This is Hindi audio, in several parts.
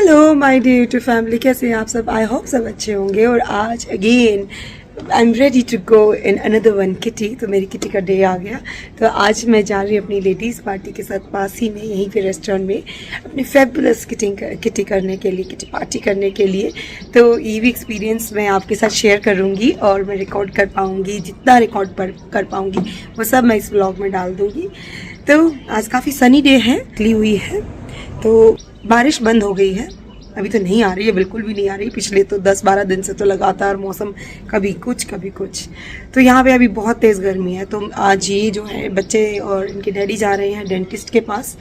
Hello my dear YouTube family, कैसे हैं आप सब। आई होप सब अच्छे होंगे। और आज again I am ready to go in another one kitty. तो मेरी किटी का डे आ गया। तो आज मैं जा रही हूँ अपनी लेडीज़ पार्टी के साथ पास ही में, यहीं पे रेस्टोरेंट में अपनी फेबुलस किटी करने के लिए, किटी पार्टी करने के लिए। तो ये भी एक्सपीरियंस मैं आपके साथ शेयर करूँगी और मैं रिकॉर्ड कर पाऊँगी, जितना रिकॉर्ड कर पाऊँगी वो सब मैं इस व्लॉग में डाल दूँगी। तो आज काफ़ी सनी डे है, निकली हुई है। तो बारिश बंद हो गई है, अभी तो नहीं आ रही है, बिल्कुल भी नहीं आ रही। पिछले तो 10-12 दिन से तो लगातार मौसम कभी कुछ। तो यहाँ पे अभी बहुत तेज़ गर्मी है। तो आज ये जो है बच्चे और इनके डैडी जा रहे हैं डेंटिस्ट के पास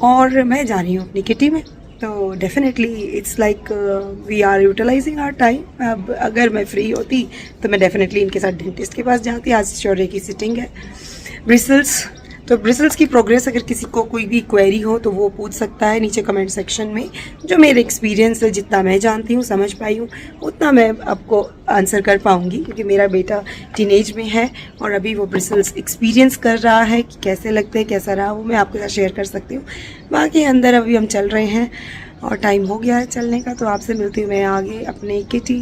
और मैं जा रही हूँ अपनी किटी में। तो definitely it's like we are utilising our time. अब अगर मैं फ्री होती तो मैं डेफिनेटली इनके साथ डेंटिस्ट के पास जाती। आज शौर्य की सिटिंग है ब्रिसल्स। तो ब्रिसल्स की प्रोग्रेस अगर किसी को कोई भी क्वेरी हो तो वो पूछ सकता है नीचे कमेंट सेक्शन में। जो मेरे एक्सपीरियंस है, जितना मैं जानती हूँ, समझ पाई हूँ, उतना मैं आपको आंसर कर पाऊँगी, क्योंकि मेरा बेटा टीनेज में है और अभी वो ब्रिसल्स एक्सपीरियंस कर रहा है कि कैसे लगते हैं, कैसा रहा, वो मैं आपके साथ शेयर कर सकती हूँ। बाकी अंदर अभी हम चल रहे हैं और टाइम हो गया है चलने का। तो आपसे मिलती हूँ मैं आगे अपने किटी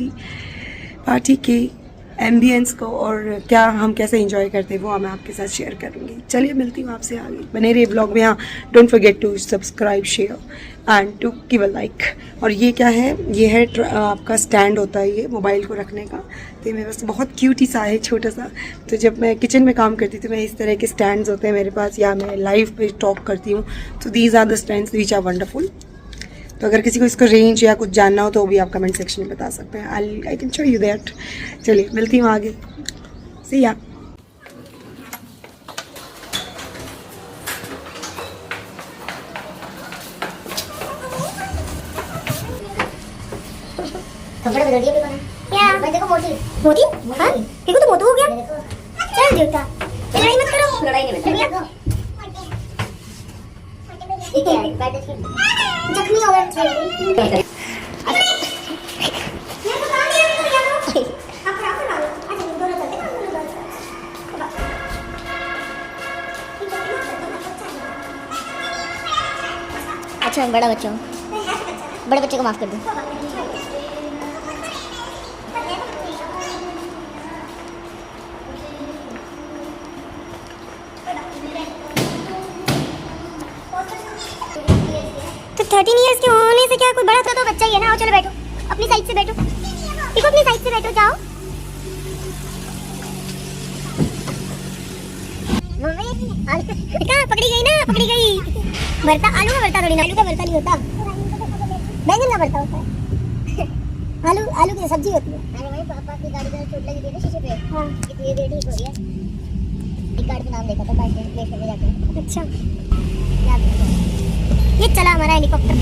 पार्टी के एम्बियंस को, और क्या हम कैसे एंजॉय करते हैं वो मैं आपके साथ शेयर करूँगी। चलिए मिलती हूँ आपसे आगे, बने रहिए ब्लॉग में। हाँ, don't forget to subscribe, share and to give a like. और ये क्या है, ये है आपका स्टैंड होता है ये मोबाइल को रखने का। तो मेरे पास बहुत क्यूट ही सा है, छोटा सा। तो जब मैं किचन में काम करती थी मैं इस तरह के स्टैंड्स होते हैं मेरे पास, या मैं लाइव पे टॉक करती हूँ तो these are the stands which are wonderful. तो अगर किसी को इसका रेंज या कुछ जानना हो तो वो भी आप कमेंट सेक्शन में बता सकते हैं। I can show you that. चलिए मिलती हूँ आगे, सी या। देखो मोती हाँ? देखो तो मोटू हो गया। चल जूता, लड़ाई मत करो। लड़ाई नहीं मत जख्मी हो गया। अच्छा बड़ा बच्चा हूँ, बड़े बच्चे को माफ कर दो। तो 13 इयर्स के होने से क्या कोई बड़ा तो बच्चा ही है ना। आओ चलो बैठो, अपनी साइड से बैठो। देखो अपनी साइड से बैठो, जाओ। कहाँ पकड़ी गई ना, पकड़ी गई। भरता आलू का भरता थोड़ी ना, आलू का भरता नहीं होता, बैंगन का भरता होता है। आलू की सब्जी होती है। अरे भाई पापा की गाड़ी में चोट लगी थी ना शीशे पे। हाँ कितनी देर ठीक हो गया। एक गाड़ी का नाम देखा था प्लेस पे जाके। अच्छा याद है। ये चला हमारा हेलीकॉप्टर।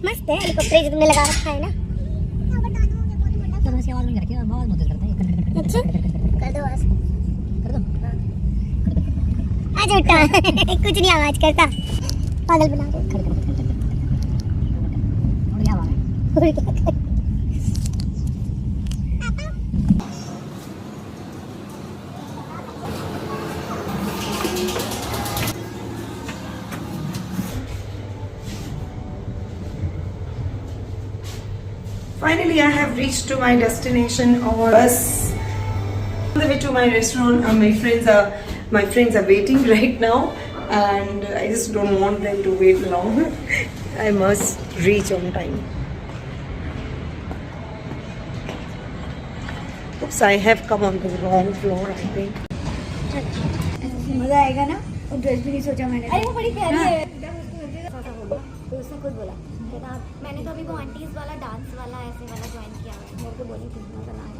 मस्त है हेलीकॉप्टर, जो तुमने लगा रखा है ना। तो उसकी आवाज नहीं करके बहुत मदद करता है। अच्छा कर दो आवाज, कर दो। आज उठा कुछ नहीं आवाज करता, पागल बना दो। और क्या Finally, I have reached to my destination, or bus on the way to my restaurant. My friends are waiting right now, and I just don't want them to wait long. I must reach on time. Oops, I have come on the wrong floor, I think. मजा आएगा ना। और ड्रेस भी नहीं सोचा मैंने। अरे वो बड़ी प्यारी है। तो उसने खुद बोला मैंने तो अभी वो आंटीज वाला डांस वाला ऐसे वाला ज्वाइन किया है। मेरे को बोली थी मजा ना आया।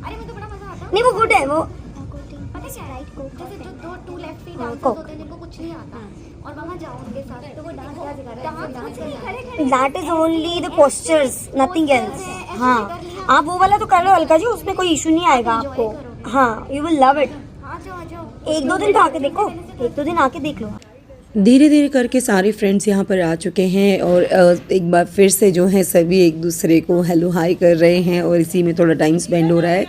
अरे मुझे तो बड़ा मजा आता है। नहीं वो गुड है वो। पता क्या राइट कोट जैसे जो टू लेफ्ट फीट डांसर्स होते हैं जिनको कुछ नहीं आता और वहां जाओ उनके साथ तो वो डांस क्या सिखा रहे हैं। Dance that is only the postures, nothing else. हाँ आप वो वाला तो कर लो अलका जी, उसमें कोई इशू नहीं आएगा आपको। हाँ यू विल लव इट। एक दो दिन आके देखो, एक दो दिन आके देख लो। धीरे धीरे करके सारे फ्रेंड्स यहाँ पर आ चुके हैं और एक बार फिर से जो है सभी एक दूसरे को हेलो हाय कर रहे हैं और इसी में थोड़ा टाइम स्पेंड हो रहा है।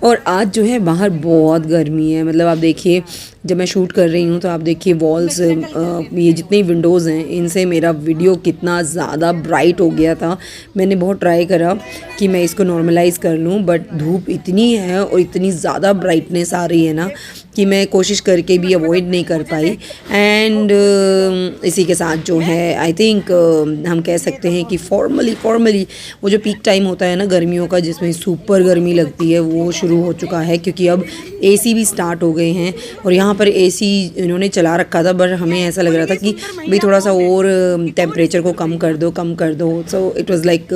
और आज जो है बाहर बहुत गर्मी है, मतलब आप देखिए जब मैं शूट कर रही हूँ तो आप देखिए वॉल्स, ये जितनी विंडोज़ हैं इनसे मेरा वीडियो कितना ज़्यादा ब्राइट हो गया था। मैंने बहुत ट्राई करा कि मैं इसको नॉर्मलाइज़ कर लूँ, बट धूप इतनी है और इतनी ज़्यादा ब्राइटनेस आ रही है ना कि मैं कोशिश करके भी अवॉइड नहीं कर पाई। एंड इसी के साथ जो है आई थिंक हम कह सकते हैं कि फॉर्मली वो जो पीक टाइम होता है ना गर्मियों का, जिसमें सुपर गर्मी लगती है, वो शुरू हो चुका है, क्योंकि अब एसी भी स्टार्ट हो गए हैं। और यहाँ पर एसी इन्होंने चला रखा था, पर हमें ऐसा लग रहा था कि भाई थोड़ा सा और टेम्परेचर को कम कर दो। So it was like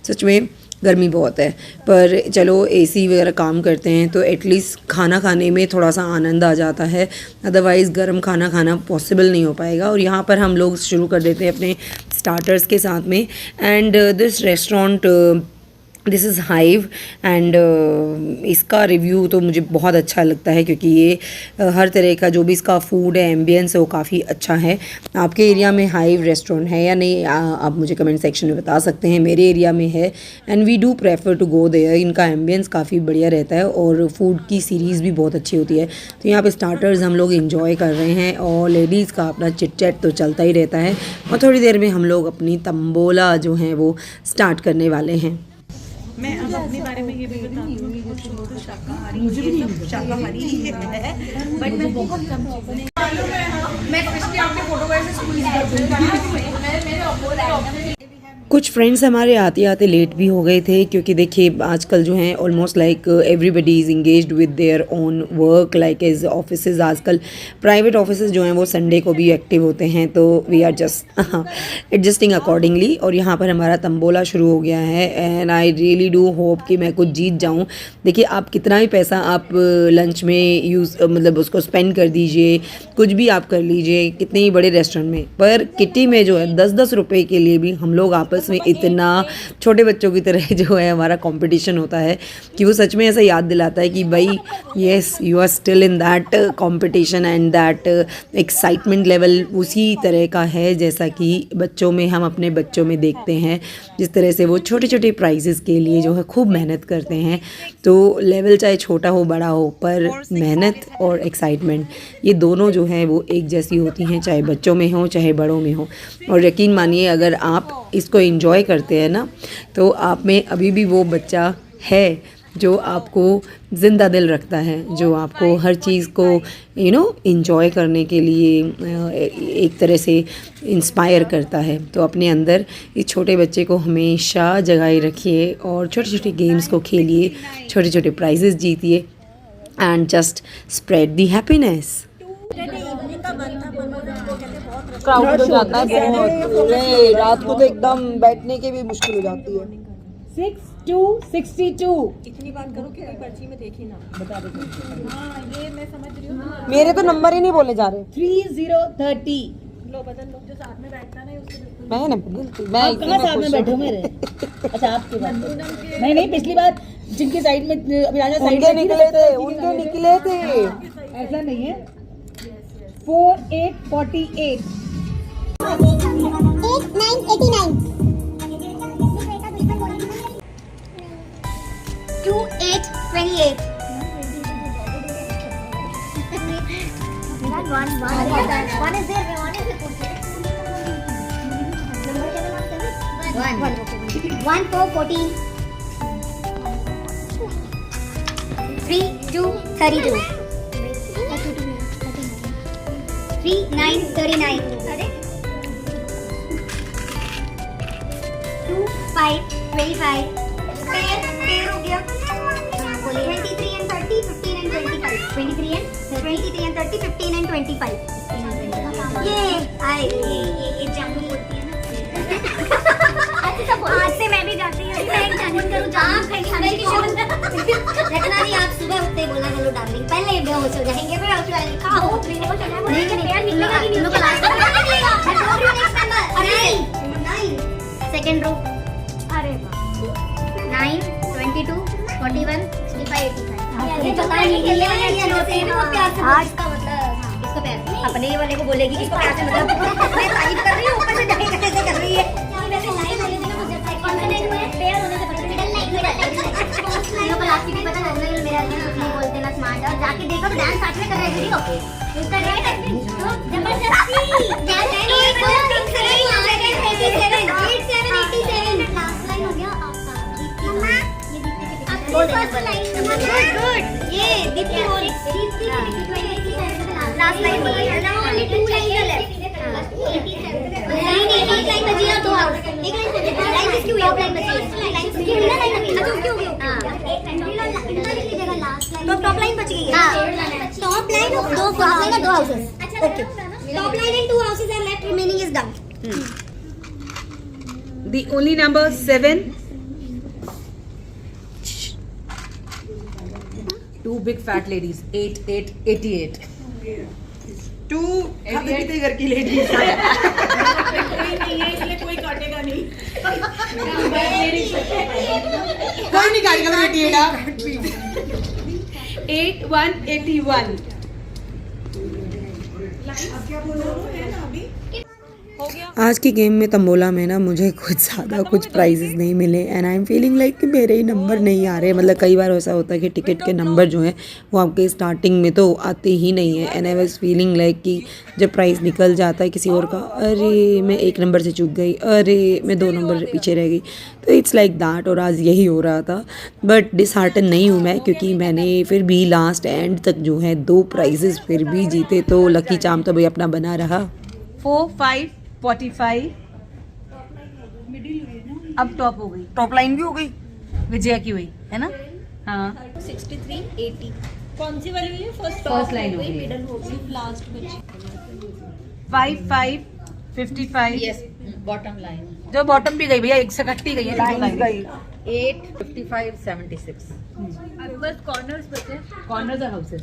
such में गर्मी बहुत है, पर चलो एसी वगैरह काम करते हैं तो एटलीस्ट खाना खाने में थोड़ा सा आनंद आ जाता है, अदरवाइज़ गर्म खाना खाना पॉसिबल नहीं हो पाएगा। और यहाँ पर हम लोग शुरू कर देते हैं अपने स्टार्टर्स के साथ में। And this restaurant, this is hive, and इसका रिव्यू तो मुझे बहुत अच्छा लगता है, क्योंकि ये हर तरह का जो भी इसका फूड है, एम्बियंस है, वो काफ़ी अच्छा है। आपके एरिया में हाइव रेस्टोरेंट है या नहीं, आप मुझे कमेंट सेक्शन में बता सकते हैं। मेरे एरिया में है and we do prefer to go there. इनका एम्बियंस काफ़ी बढ़िया रहता है और फूड की सीरीज़ भी बहुत अच्छी होती है। तो यहाँ पे स्टार्टर्स हम लोग इंजॉय कर रहे हैं और लेडीज़ का अपना चिट चैट तो चलता ही रहता है, और थोड़ी देर में हम लोग अपनी तंबोला जो है वो स्टार्ट करने वाले हैं। मैं अब अपने बारे में ये भी बताती हूँ कि कुछ लोग तो शाकाहारी ही है, बट मैं बहुत कम मैं स्पेशली आपके फोटो वैसे स्कूल कुछ फ्रेंड्स हमारे आते आते लेट भी हो गए थे, क्योंकि देखिए आजकल जो है almost like everybody is engaged with their own work, like as offices. आजकल प्राइवेट ऑफिसेज जो हैं वो संडे को भी एक्टिव होते हैं, तो we are just adjusting accordingly. और यहाँ पर हमारा तंबोला शुरू हो गया है and I really do hope कि मैं कुछ जीत जाऊँ। देखिए आप कितना भी पैसा आप लंच में यूज़ मतलब उसको स्पेंड कर दीजिए, कुछ भी आप कर लीजिए कितने ही बड़े रेस्टोरेंट में, पर किटी में जो है 10-10 रुपये के लिए भी हम लोग आपस में इतना छोटे बच्चों की तरह जो है हमारा कंपटीशन होता है कि वो सच में ऐसा याद दिलाता है कि भाई yes you are still in that competition and that excitement level उसी तरह का है जैसा कि बच्चों में हम अपने बच्चों में देखते हैं, जिस तरह से वो छोटे छोटे प्राइजेस के लिए जो है खूब मेहनत करते हैं। तो लेवल चाहे छोटा हो बड़ा हो, पर मेहनत और एक्साइटमेंट ये दोनों जो है वो एक जैसी होती हैं, चाहे बच्चों में हो चाहे बड़ों में हो। और यकीन मानिए अगर आप इसको एंजॉय करते हैं ना, तो आप में अभी भी वो बच्चा है जो आपको ज़िंदा दिल रखता है, जो आपको हर चीज़ को एंजॉय करने के लिए एक तरह से इंस्पायर करता है। तो अपने अंदर इस छोटे बच्चे को हमेशा जगाए रखिए और छोटे छोटे गेम्स को खेलिए, छोटे छोटे प्राइजेस जीतिए and just spread the happiness. Crowd हो जाता है बहुत, रात को तो एकदम बैठने की भी मुश्किल हो जाती है। 6262 इतनी बात करो कि पर्ची में देखी ना बता दो। हाँ ये मैं समझ रही हूँ, मेरे तो नंबर ही नहीं बोले जा रहे। 3030 लो बदल लो, जो साथ में बैठता है ना उसके मैं कहाँ साथ में बैठे हो मेरे? अच्छा आपके बात नहीं पिछली बार जिनकी साइड में अभिलाषा साइड उनके निकले थे ऐसा नहीं है। 4848 2828 One is there. One 440. 3232. 3939. 2525. पेड़ हो गया। 23 and 30, 15 and 25. 23 and 30, 15 and 25. ये जामुन होती है ना। आज से मैं भी जाती हूँ। रखना नहीं, आप सुबह उठते ही बोला हेलो डार्लिंग, पहले बेहोश हो जाएंगे फिर होश हो जाएंगे। कहाँ हो? Second row. अरे 9, 22, 41, 65, 85। अपने वाले को बोलेगी इसको प्यार से मतलब मैं तारीफ कर रही हूँ, ऊपर से जाके कैसे कर रही है। वैसे लाइव होने से ना मुझे कॉन्फिडेंस में पेयर होने से पता नहीं, मिडल लाइक भी पता लगना है। मेरा नहीं बोलते ना स्मार्ट, और जाके देखो सब डांस साथ में कर रहे हैं वीडियो इसका रेट है जबरदस्ती 87 लास्ट लाइन हो गया आपका मम्मा ये दीप्ति फर्स्ट लाइन गुड ये दीप्ति बोल लास्ट लाइन बोल ओनली 2 लाइन लेफ्ट 87 लाइन बची है 2 आउट एक लाइन किसकी हुई लाइन बची लाइन किसकी हुई ना लाइन अच्छा क्यों हुई हां एक जगह लास्ट लाइन तो टॉप लाइन बच गई है टॉप लाइन और दो टॉप लाइन और 2 houses okay top line and 2 houses are left remaining is done The only number 7. Two big fat ladies. 8, 8, 88. 2 कितने घर की लेडीज कोई नहीं है इसलिए कोई काटेगा नहीं कोई नहीं काटेगा बेटिएगा 8181. आज की गेम में तंबोला में ना मुझे कुछ ज़्यादा कुछ प्राइजेस नहीं मिले and I am feeling like कि मेरे ही नंबर नहीं आ रहे। मतलब कई बार ऐसा होता है कि टिकट के नंबर जो हैं वो आपके स्टार्टिंग में तो आते ही नहीं है and I was feeling like कि जब प्राइस निकल जाता है किसी और का, अरे मैं 1 नंबर से चूक गई, अरे मैं 2 नंबर से पीछे रह गई, तो इट्स लाइक दैट। और आज यही हो रहा था बट डिसहार्टन नहीं हूँ मैं, क्योंकि मैंने फिर भी लास्ट एंड तक जो है 2 प्राइजेस फिर भी जीते, तो लकी चार्म तो भाई अपना बना रहा। 4, 5, 45. अब टॉप हो गई, टॉप लाइन भी हो गई, विजया की हुई है ना। हाँ 63 80 कौन सी वाली हुई है फर्स्ट लाइन हो गई, मिडल हो गई लास्ट में 5, 5, 55. यस बॉटम लाइन जो बॉटम भी गई भैया, एक से कट्टी गई है लाइन गई। 8 55 76 बस कॉर्नर्स बचे कॉर्नर्स और हाउसेस।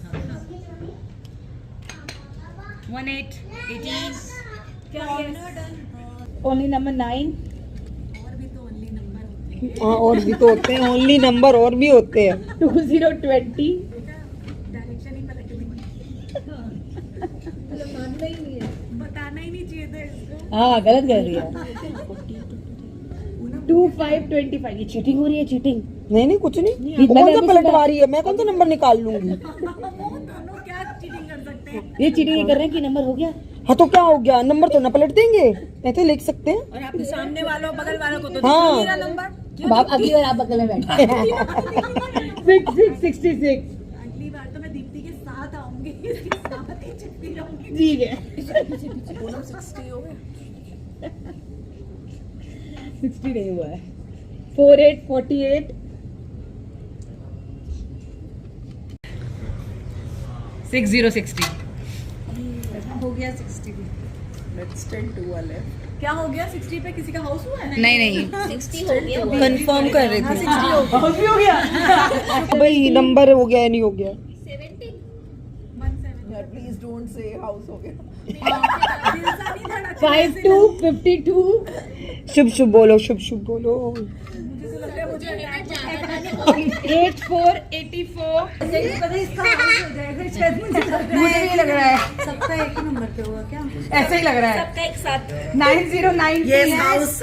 18, 18. ओनली नंबर 9 हाँ और भी तो होते हैं, ओनली नंबर और भी होते हैं। 2020 हाँ गलत कर दिया 2525 ये चीटिंग हो रही है चीटिंग नहीं कुछ नहीं, कौन सा पलटवा रही है, मैं कौन सा नंबर निकाल लूंगी। ये चीटिंग कर रहे हैं कि नंबर हो गया हाँ तो क्या हो गया, नंबर तो ना पलट देंगे, ऐसे लिख सकते हैं। और आपके सामने वालों बगल वालों को तो हाँ। मेरा नंबर बाप अगली बार आप बगल में बैठे 6666 अगली बार तो मैं दीप्ति के साथ आऊंगी इसके साथ ही चिपकी रहूंगी ठीक है 60 नहीं हुआ है 4848 6060. हो गया 60 लेट्स टेल 2 लेफ्ट क्या हो गया 60 पे किसी का हाउस हुआ है नहीं 60 हो गया कंफर्म कर रहे थे हाउस भी हो गया भाई नंबर हो गया या नहीं हो गया। 17 यार प्लीज डोंट से हाउस हो गया 5252 शुभ शुभ बोलो, शुभ शुभ बोलो। 8484 मुझे नहीं लग रहा है, सबका एक ही नंबर पे हुआ क्या ऐसा ही लग रहा है। सबका एक साथ 9090. यस हाउस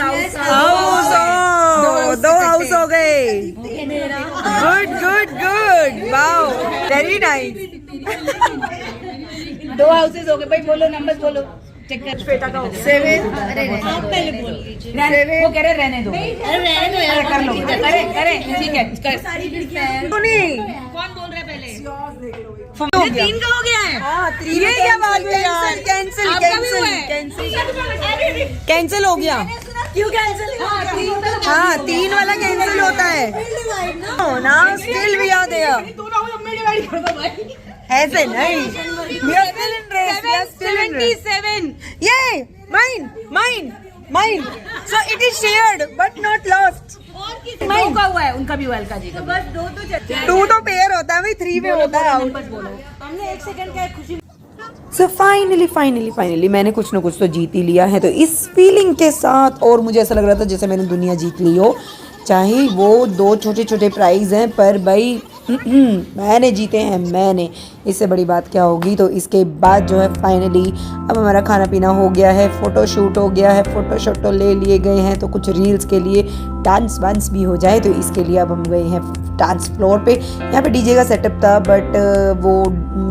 दो हाउस हो गए। Good good good, wow very nice. 2 houses हो गए भाई, बोलो नंबर बोलो, चेक कर। श्वेता का 7. आप पहले बोल लीजिए वो कह रहे रहने दो, अरे रहने दो यार कर लो, करे ठीक है कर। कौन बोल रहा है पहले 3 का हो गया है। ये क्या बात है यार, कैंसिल कैंसिल कैंसिल हो गया। क्यों कैंसिल हाँ 3 वाला कैंसिल होता है ना, स्टिल भी याद है ऐसे नहीं। We are still in race, we are still in race. 77. Yay! Mine. So it is shared but not lost. 2 का हुआ है, उनका भी हुआ है, अलका जी का। बस 2 तो 2 तो पेयर होता है भाई, 3 में होता है out. हमने 1 सेकंड का खुशी सो फाइनली मैंने कुछ ना कुछ तो जीत ही लिया है। तो इस फीलिंग के साथ, और मुझे ऐसा लग रहा था जैसे मैंने दुनिया जीत ली हो, चाहे वो 2 छोटे प्राइज हैं, पर भाई मैंने जीते हैं, मैंने, इससे बड़ी बात क्या होगी। तो इसके बाद जो है फाइनली अब हमारा खाना पीना हो गया है, फ़ोटो शूट हो गया है, फ़ोटो शोटो ले लिए गए हैं, तो कुछ रील्स के लिए डांस वांस भी हो जाए, तो इसके लिए अब हम गए हैं डांस फ्लोर पे। यहाँ पे डीजे का सेटअप था, बट वो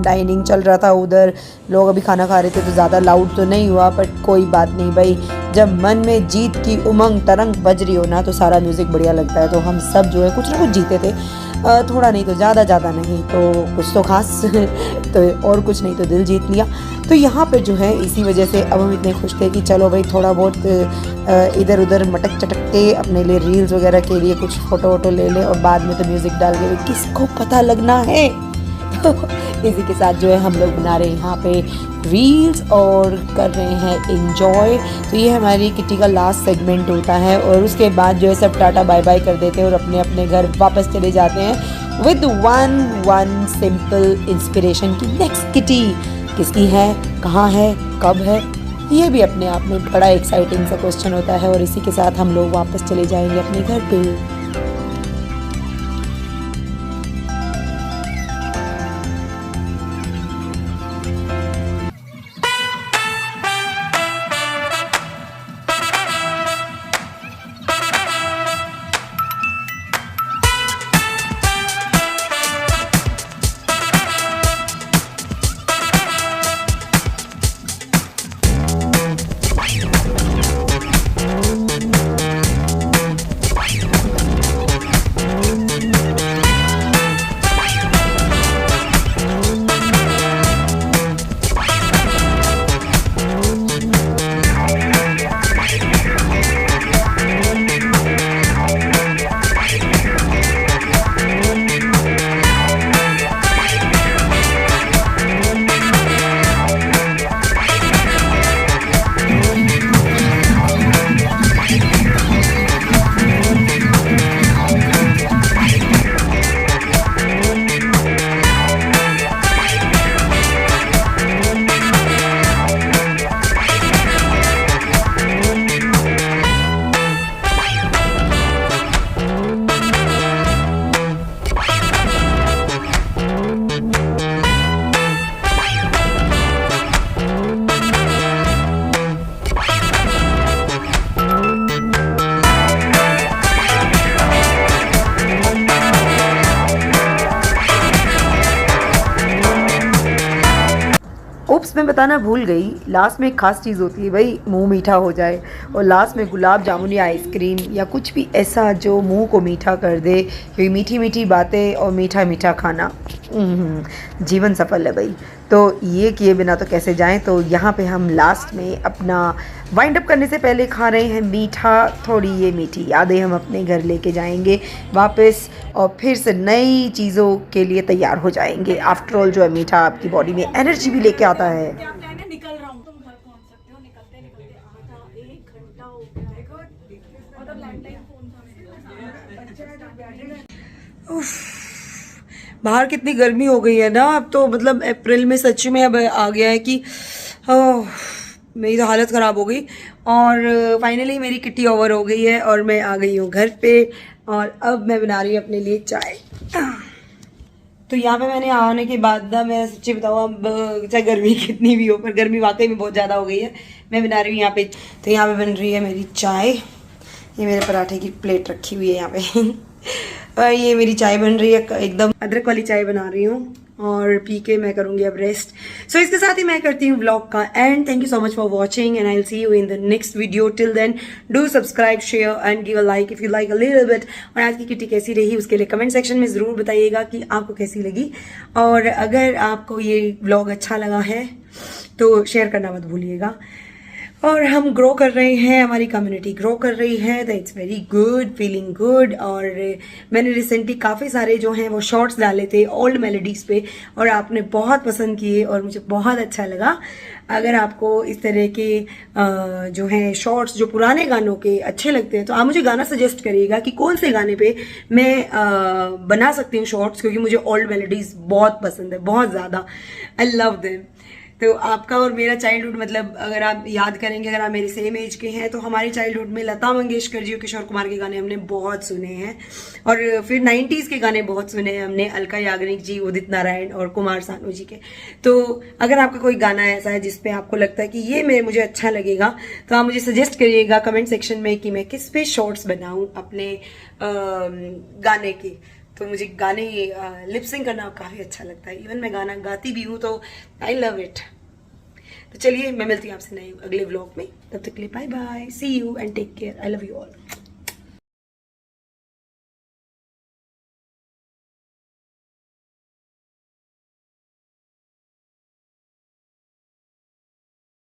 डाइनिंग चल रहा था उधर, लोग अभी खाना खा रहे थे, तो ज़्यादा लाउड तो नहीं हुआ, बट कोई बात नहीं भाई, जब मन में जीत की उमंग तरंग बज रही हो ना, तो सारा म्यूज़िक बढ़िया लगता है। तो हम सब जो है कुछ ना कुछ जीते थे, थोड़ा नहीं तो ज़्यादा नहीं तो कुछ तो खास तो और कुछ नहीं तो दिल जीत लिया। तो यहाँ पे जो है इसी वजह से अब हम इतने खुश थे कि चलो भाई थोड़ा बहुत इधर उधर मटक चटक के अपने लिए रील्स वगैरह के लिए कुछ फ़ोटो वोटो ले लें, और बाद में तो म्यूज़िक डाल के किसको पता लगना है। तो इसी के साथ जो है हम लोग बना रहे हैं यहाँ पे रील्स और कर रहे हैं एंजॉय। तो ये हमारी किटी का लास्ट सेगमेंट होता है, और उसके बाद जो है सब टाटा बाय बाय कर देते हैं और अपने अपने घर वापस चले जाते हैं विद वन सिंपल इंस्पिरेशन की नेक्स्ट किटी किसकी है, कहाँ है, कब है, ये भी अपने आप में बड़ा एक्साइटिंग सा क्वेश्चन होता है। और इसी के साथ हम लोग वापस चले जाएंगे अपने घर पे। ओप्स मैं बताना भूल गई, लास्ट में एक खास चीज़ होती है भाई, मुंह मीठा हो जाए, और लास्ट में गुलाब जामुन या आइसक्रीम या कुछ भी ऐसा जो मुंह को मीठा कर दे, क्योंकि मीठी मीठी बातें और मीठा मीठा खाना जीवन सफल है भाई। तो ये किए बिना तो कैसे जाएं। तो यहाँ पे हम लास्ट में अपना वाइंड अप करने से पहले खा रहे हैं मीठा, थोड़ी ये मीठी यादें हम अपने घर लेके जाएंगे वापस, और फिर से नई चीज़ों के लिए तैयार हो जाएंगे। आफ्टर ऑल जो है मीठा आपकी बॉडी में एनर्जी भी लेके आता है। निकल रहा हूँ, तुम घर पहुँच सकते हो। निकलते निकलते आधा 1 घंटा हो गया है, और तब लैंडलाइन फोन था। बाहर कितनी गर्मी हो गई है ना अब तो, मतलब अप्रैल में सच में अब आ गया है कि मेरी तो हालत ख़राब हो गई। और फाइनली मेरी किट्टी ओवर हो गई है और मैं आ गई हूँ घर पे, और अब मैं बना रही हूँ अपने लिए चाय। तो यहाँ पे मैंने आने के बाद ना, मैं सच्ची बताऊँ, अब चाहे गर्मी कितनी भी हो, पर गर्मी वाकई में बहुत ज़्यादा हो गई है। मैं बना रही हूँ यहाँ पे, तो यहाँ पे बन रही है मेरी चाय। ये मेरे पराठे की प्लेट रखी हुई है यहाँ पे और ये मेरी चाय बन रही है, एकदम अदरक वाली चाय बना रही हूँ, और पी के मैं करूँगी अब रेस्ट। सो इसके साथ ही मैं करती हूँ व्लॉग का end. Thank you so much for watching and I will see you in the next video. Till then do subscribe, share and give a like if you like a little bit. और आज की किट्टी कैसी रही उसके लिए कमेंट सेक्शन में ज़रूर बताइएगा कि आपको कैसी लगी, और अगर आपको ये व्लॉग अच्छा लगा है तो शेयर करना मत भूलिएगा। और हम ग्रो कर रहे हैं, हमारी कम्युनिटी ग्रो कर रही है, तो it's very good, feeling good. और मैंने रिसेंटली काफ़ी सारे जो हैं वो शॉर्ट्स डाले थे ओल्ड मेलोडीज़ पे, और आपने बहुत पसंद किए और मुझे बहुत अच्छा लगा। अगर आपको इस तरह के जो हैं शॉर्ट्स जो पुराने गानों के अच्छे लगते हैं, तो आप मुझे गाना सजेस्ट करिएगा कि कौन से गाने पे मैं बना सकती हूँ शॉर्ट्स, क्योंकि मुझे ओल्ड मेलोडीज़ बहुत पसंद है, बहुत ज़्यादा। I love them. तो आपका और मेरा चाइल्डहुड, मतलब अगर आप याद करेंगे, अगर आप मेरे सेम एज के हैं, तो हमारे चाइल्डहुड में लता मंगेशकर जी और किशोर कुमार के गाने हमने बहुत सुने हैं, और फिर 90s के गाने बहुत सुने हैं हमने, अलका याग्निक जी, उदित नारायण और कुमार सानू जी के। तो अगर आपका कोई गाना ऐसा है जिसपे आपको लगता है कि ये मुझे अच्छा लगेगा, तो आप मुझे सजेस्ट करिएगा कमेंट सेक्शन में कि मैं किस पे शॉर्ट्स बनाऊं अपने गाने की। तो मुझे गाने लिपसिंग करना काफ़ी अच्छा लगता है, इवन मैं गाना गाती भी हूँ, तो आई लव इट। तो चलिए, मैं मिलती हूँ आपसे नए अगले व्लॉग में, तब तक के लिए bye bye, see you and take care, I love you all.